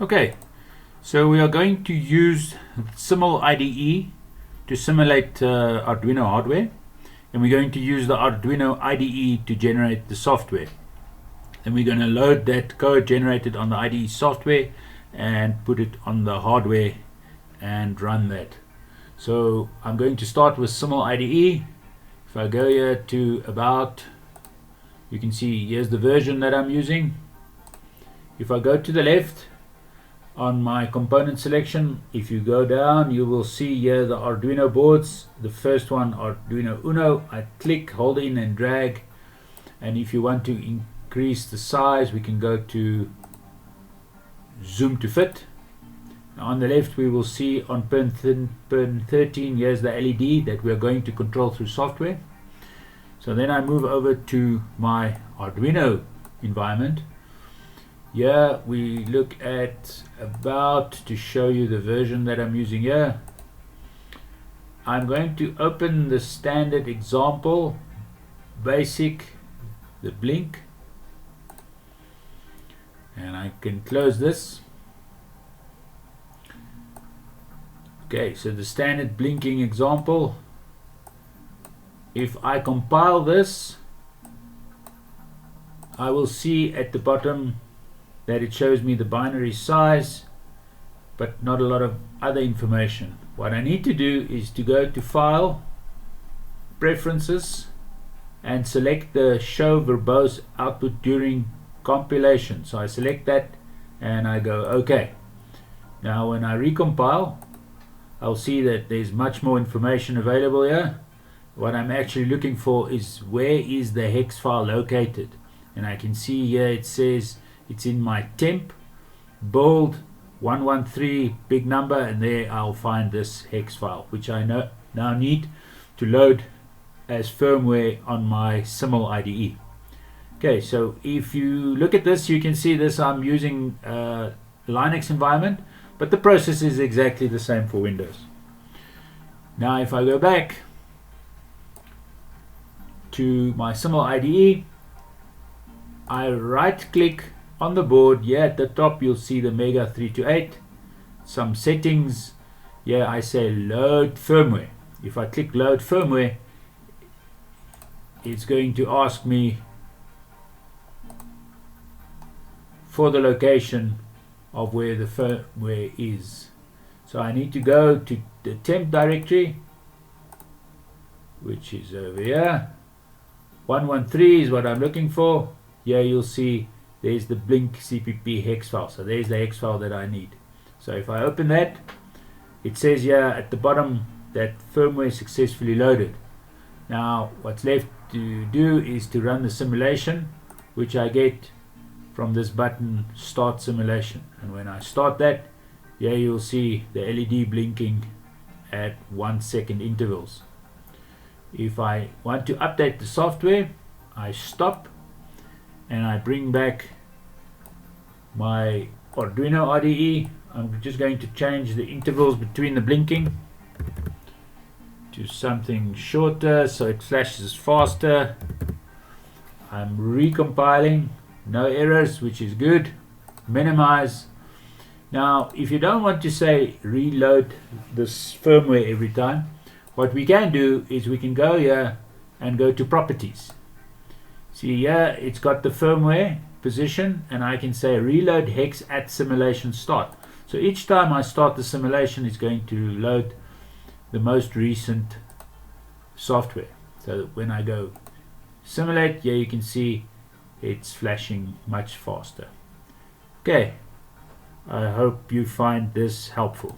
Okay, so we are going to use SimulIDE to simulate Arduino hardware, and we're going to use the Arduino IDE to generate the software. Then we're going to load that code generated on the IDE software and put it on the hardware and run that. So I'm going to start with SimulIDE. If I go here to About, you can see here's the version that I'm using. If I go to the left on my component selection, if you go down, you will see here the Arduino boards. The first one, Arduino Uno. I click, hold in and drag, and if you want to increase the size, we can go to zoom to fit. On the left we will see on pin 13, here's the LED that we are going to control through software. So then I move over to my Arduino environment. Here we look at About to show you the version that I'm using here. I'm going to open the standard example, basic, the blink, and I can close this. Okay, so the standard blinking example. If I compile this, I will see at the bottom that it shows me the binary size, but not a lot of other information. What I need to do is to go to File, Preferences, and select the Show Verbose Output During Compilation. So I select that and I go OK. Now when I recompile, I'll see that there's much more information available here. What I'm actually looking for is where is the hex file located, and I can see here it says it's in my temp build 113 big number, and there I'll find this hex file, which I now need to load as firmware on my SimulIDE. Okay, so if you look at this, you can see this I'm using a Linux environment, but the process is exactly the same for Windows. Now if I go back to my SimulIDE, I right click on the board. Here at the top you'll see the Mega 328, some settings. Here I say load firmware. If I click load firmware, it's going to ask me for the location of where the firmware is. So I need to go to the temp directory, which is over here. 113 is what I'm looking for. Here you'll see there's the blink CPP hex file. So there's the hex file that I need. So if I open that, it says here at the bottom that firmware successfully loaded. Now what's left to do is to run the simulation, which I get from this button, Start Simulation. And when I start that, here you'll see the LED blinking at 1 second intervals. If I want to update the software, I stop and I bring back my Arduino IDE. I'm just going to change the intervals between the blinking to something shorter so it flashes faster. I'm recompiling, no errors, which is good. Minimize. Now if you don't want to say reload this firmware every time, what we can do is we can go here and go to Properties. See here it's got the firmware position, and I can say reload hex at simulation start. So each time I start the simulation, it's going to load the most recent software. So when I go simulate, here you can see it's flashing much faster. Okay, I hope you find this helpful.